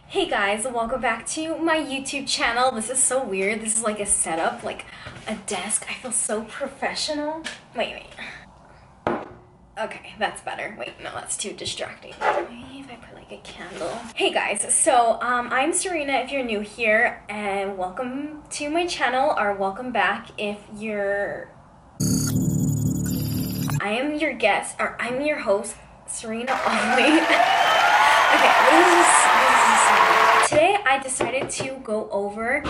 Hey guys, welcome back to my YouTube channel. This is so weird. This is like a setup, like a desk. I feel so professional. Wait. Okay, that's better. Wait, no, that's too distracting. Maybe if I put like a candle. Hey guys, so I'm Serena if you're new here, and welcome to my channel, or welcome back if you're... I am your guest, or I'm your host, Serena Abweh. Okay, today I decided to go over...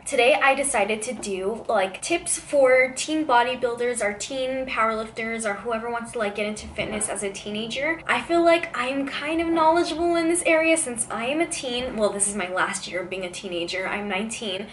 Today I decided to do like tips for teen bodybuilders or teen powerlifters or whoever wants to like get into fitness as a teenager. I feel like I'm kind of knowledgeable in this area since I am a teen. Well, this is my last year of being a teenager. I'm 19,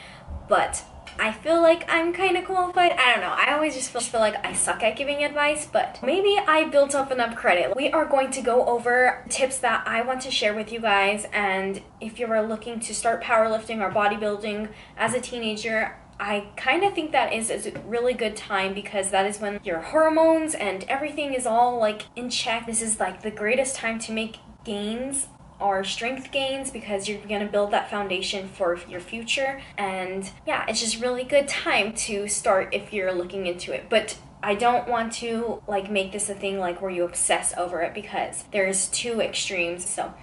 but I feel like I'm kind of qualified. I don't know. I always just feel like I suck at giving advice, but maybe I built up enough credit. We are going to go over tips that I want to share with you guys, and if you are looking to start powerlifting or bodybuilding as a teenager, I kind of think that is a really good time because that is when your hormones and everything is all like in check. This is like the greatest time to make gains or strength gains because you're gonna build that foundation for your future. And yeah, it's just really good time to start if you're looking into it. But I don't want to like make this a thing like where you obsess over it because there's two extremes. So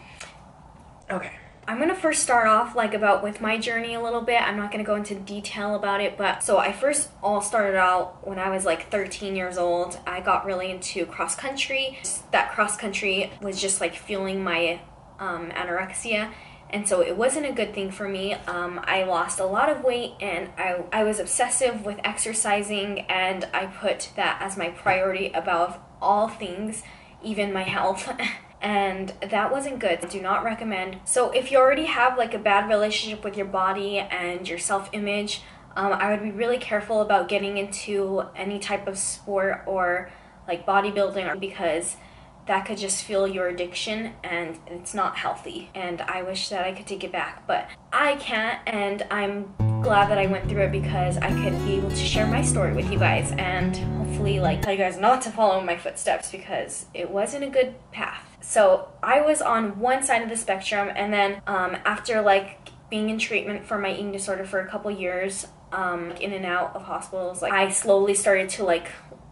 okay, I'm gonna first start off like with my journey a little bit. I'm not gonna go into detail about it, but so I first all started out when I was like 13 years old. I got really into cross country. That cross country was just like fueling my anorexia, and so it wasn't a good thing for me. I lost a lot of weight, and I was obsessive with exercising, and I put that as my priority above all things, even my health. And that wasn't good. I do not recommend. So if you already have like a bad relationship with your body and your self-image, I would be really careful about getting into any type of sport or like bodybuilding, because that could just fuel your addiction and it's not healthy. And I wish that I could take it back, but I can't, and I'm glad that I went through it because I could be able to share my story with you guys and hopefully like tell you guys not to follow my footsteps because it wasn't a good path. So I was on one side of the spectrum, and then after like being in treatment for my eating disorder for a couple years, in and out of hospitals, like I slowly started to like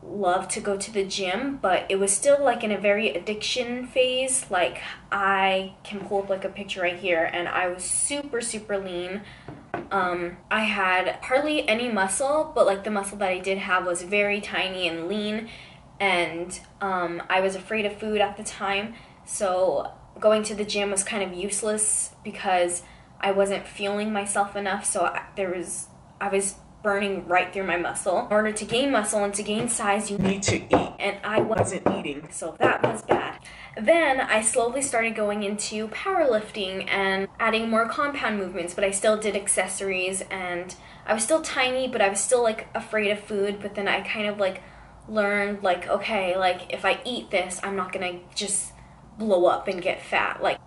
love to go to the gym, but it was still like in a very addiction phase. Like I can pull up like a picture right here, and I was super lean. I had hardly any muscle, but like the muscle that I did have was very tiny and lean, and I was afraid of food at the time, so going to the gym was kind of useless because I wasn't fueling myself enough. So I was burning right through my muscle. In order to gain muscle and to gain size, you need to eat, and I wasn't eating, so that was bad. Then I slowly started going into powerlifting and adding more compound movements, but I still did accessories, and I was still tiny, but I was still like afraid of food. But then I kind of like learned like, okay, like if I eat this, I'm not gonna just blow up and get fat. Like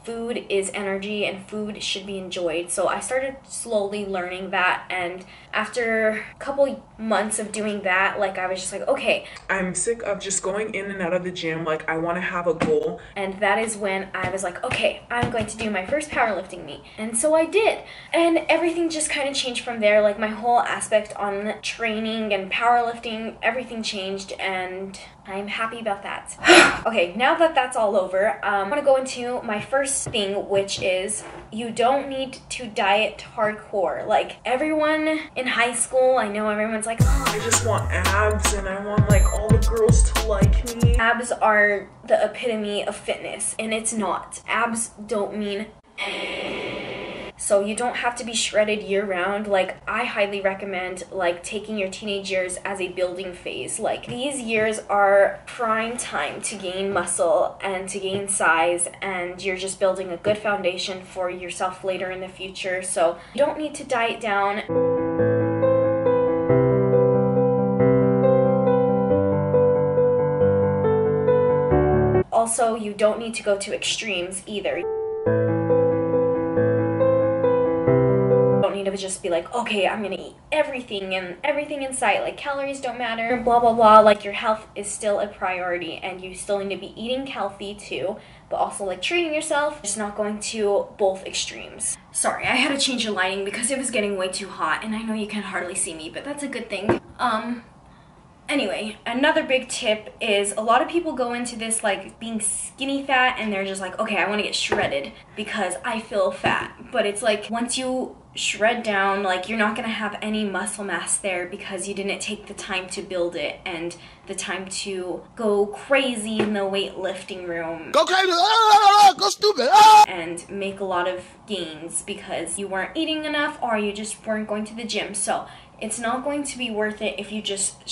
food is energy and food should be enjoyed. So I started slowly learning that, and after a couple months of doing that, like I was just like, okay, I'm sick of just going in and out of the gym. Like I want to have a goal. And that is when I was like, okay, I'm going to do my first powerlifting meet. And so I did, and everything just kind of changed from there. Like my whole aspect on training and powerlifting, everything changed, and I'm happy about that. Okay, now that that's all over, I'm gonna go into my first thing, which is you don't need to diet hardcore. Like everyone in high school, I know everyone's like, oh, I just want abs and I want like all the girls to like me. Abs are the epitome of fitness, and it's not. Abs don't mean so you don't have to be shredded year-round. Like I highly recommend like taking your teenage years as a building phase. Like these years are prime time to gain muscle and to gain size, and you're just building a good foundation for yourself later in the future. So you don't need to diet down. Also, you don't need to go to extremes either. going to just be like, okay, I'm gonna eat everything and everything in sight, like calories don't matter, blah blah blah. Like your health is still a priority and you still need to be eating healthy too, but also like treating yourself, just not going to both extremes. Sorry, I had to change the lighting because it was getting way too hot and I know you can hardly see me, but that's a good thing. Anyway, another big tip is a lot of people go into this like being skinny fat and they're just like, okay, I want to get shredded because I feel fat. But it's like once you shred down, like you're not going to have any muscle mass there because you didn't take the time to build it and the time to go crazy in the weightlifting room. Go crazy! Go stupid! And make a lot of gains because you weren't eating enough or you just weren't going to the gym. So it's not going to be worth it if you just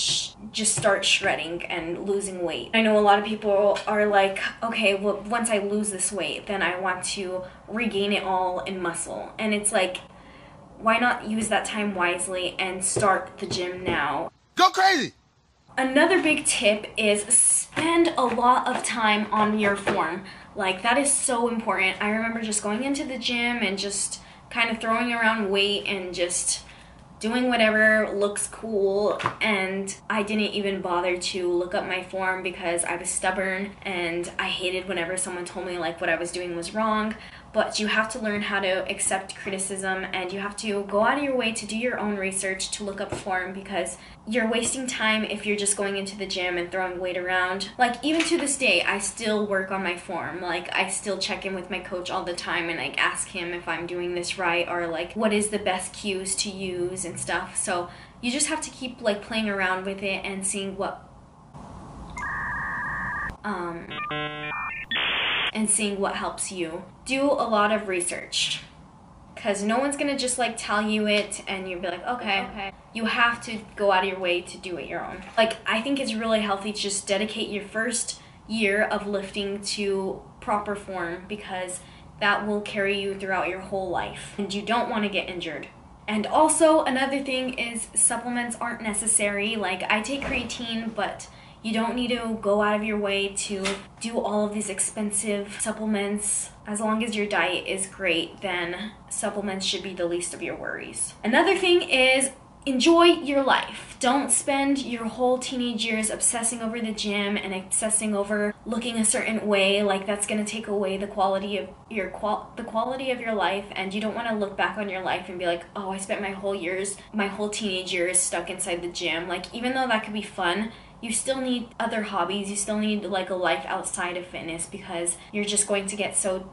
start shredding and losing weight. I know a lot of people are like, okay, well, once I lose this weight, then I want to regain it all in muscle. And it's like, why not use that time wisely and start the gym now? Go crazy! Another big tip is spend a lot of time on your form. Like, that is so important. I remember just going into the gym and just kind of throwing around weight and just doing whatever looks cool, and I didn't even bother to look up my form because I was stubborn and I hated whenever someone told me like what I was doing was wrong. But you have to learn how to accept criticism and you have to go out of your way to do your own research to look up form because you're wasting time if you're just going into the gym and throwing weight around. Like even to this day, I still work on my form. Like I still check in with my coach all the time and like ask him if I'm doing this right or like what is the best cues to use and stuff. So you just have to keep like playing around with it and seeing what helps you. Do a lot of research because no one's gonna just like tell you it and you'll be like, okay. You have to go out of your way to do it your own. Like I think it's really healthy to just dedicate your first year of lifting to proper form because that will carry you throughout your whole life and you don't want to get injured. And also another thing is supplements aren't necessary. Like I take creatine, but you don't need to go out of your way to do all of these expensive supplements. As long as your diet is great, then supplements should be the least of your worries. Another thing is enjoy your life. Don't spend your whole teenage years obsessing over the gym and obsessing over looking a certain way. Like that's gonna take away the quality of your life, and you don't want to look back on your life and be like, oh, I spent my whole teenage years stuck inside the gym. Like even though that could be fun, you still need other hobbies. You still need like a life outside of fitness because you're just going to get so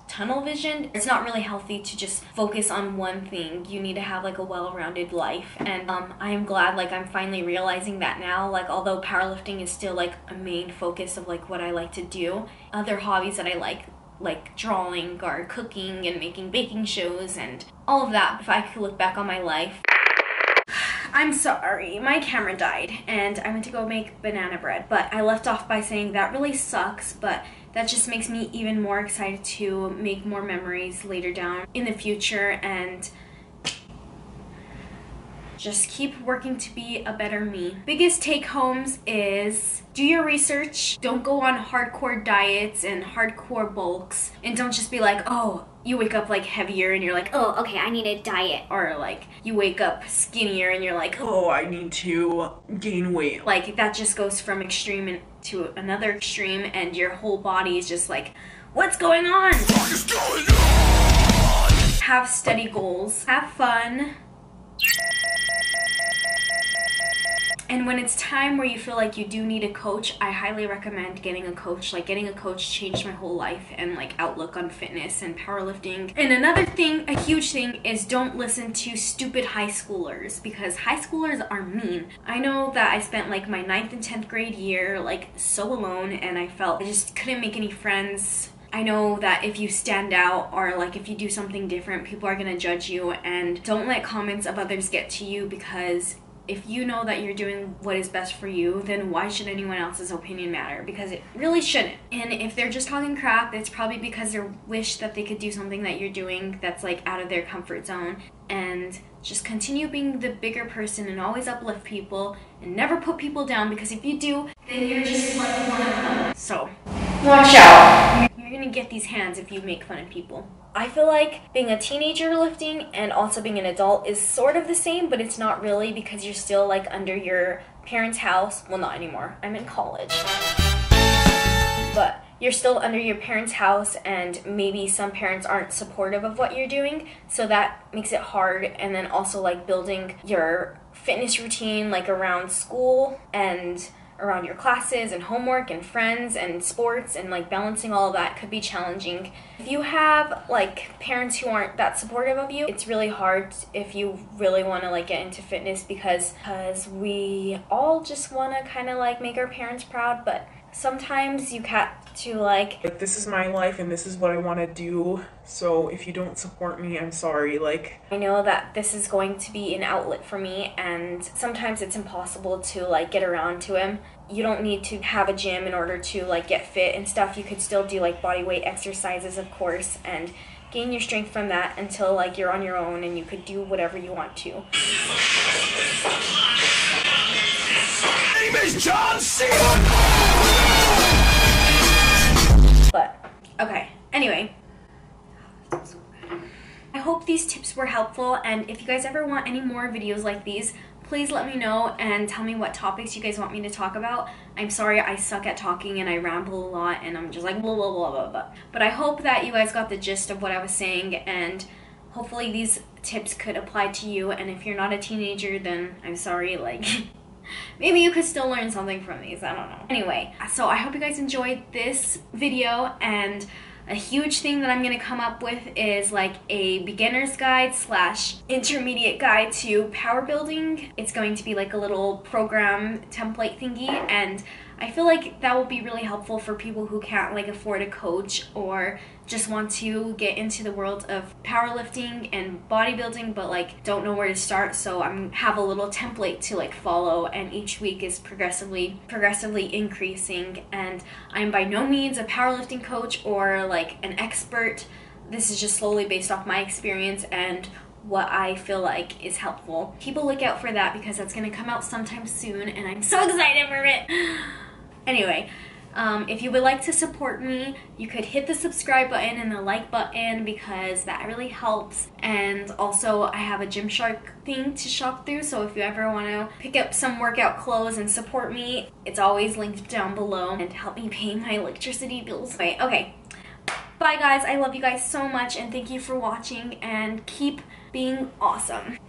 tunnel visioned. It's not really healthy to just focus on one thing. You need to have like a well-rounded life, and I am glad like I'm finally realizing that now. Like although powerlifting is still like a main focus of like what I like to do, other hobbies that I like drawing or cooking and making baking shows and all of that. If I could look back on my life, I'm sorry, my camera died and I went to go make banana bread, but I left off by saying that really sucks, but that just makes me even more excited to make more memories later down in the future and just keep working to be a better me. Biggest take homes is do your research, don't go on hardcore diets and hardcore bulks, and don't just be like, oh, you wake up like heavier and you're like, oh, okay, I need a diet. Or like you wake up skinnier and you're like, Oh, I need to gain weight. like that just goes from extreme to another extreme and your whole body is just like, what's going on? What is going on? Have steady goals, have fun. And when it's time where you feel like you do need a coach, I highly recommend getting a coach. Like getting a coach changed my whole life and like outlook on fitness and powerlifting. And another thing, a huge thing, is don't listen to stupid high schoolers because high schoolers are mean. I know that I spent like my 9th and 10th grade year like so alone and I felt I just couldn't make any friends. I know that if you stand out or like if you do something different, people are gonna judge you, and don't let comments of others get to you because if you know that you're doing what is best for you, then why should anyone else's opinion matter? Because it really shouldn't. And if they're just talking crap, it's probably because they wish that they could do something that you're doing that's like out of their comfort zone. And just continue being the bigger person and always uplift people and never put people down, because if you do, then you're just like one of them. So watch out. You're gonna get get these hands if you make fun of people. I feel like being a teenager lifting and also being an adult is sort of the same, but it's not really, because you're still like under your parents' house. Well, not anymore. I'm in college. But you're still under your parents' house, and maybe some parents aren't supportive of what you're doing, so that makes it hard. And then also like building your fitness routine like around school and around your classes and homework and friends and sports, and like balancing all of that could be challenging. If you have like parents who aren't that supportive of you, it's really hard if you really want to like get into fitness, because we all just want to kind of like make our parents proud, but sometimes you have to like this is my life and this is what I want to do, so if you don't support me, I'm sorry. Like, I know that this is going to be an outlet for me, and sometimes it's impossible to like get around to him. You don't need to have a gym in order to like get fit and stuff. You could still do like body weight exercises, of course, and gain your strength from that until like you're on your own and you could do whatever you want to. Name is John C. But okay, anyway, I hope these tips were helpful, and if you guys ever want any more videos like these, please let me know and tell me what topics you guys want me to talk about. I'm sorry, I suck at talking and I ramble a lot and I'm just like blah blah blah blah blah. But I hope that you guys got the gist of what I was saying, and hopefully these tips could apply to you. And if you're not a teenager, then I'm sorry, like maybe you could still learn something from these, I don't know. Anyway, so I hope you guys enjoyed this video, and a huge thing that I'm going to come up with is like a beginner's guide / intermediate guide to power building. It's going to be like a little program template thingy, and I feel like that will be really helpful for people who can't like afford a coach or just want to get into the world of powerlifting and bodybuilding but like don't know where to start. So I have a little template to like follow, and each week is progressively increasing. And I'm by no means a powerlifting coach or like an expert. This is just slowly based off my experience and what I feel like is helpful. Keep a lookout for that, because that's going to come out sometime soon and I'm so excited for it. Anyway, if you would like to support me, you could hit the subscribe button and the like button, because that really helps. And also, I have a Gymshark thing to shop through, so if you ever want to pick up some workout clothes and support me, it's always linked down below, and help me pay my electricity bills. Okay. Bye guys, I love you guys so much, and thank you for watching, and keep being awesome.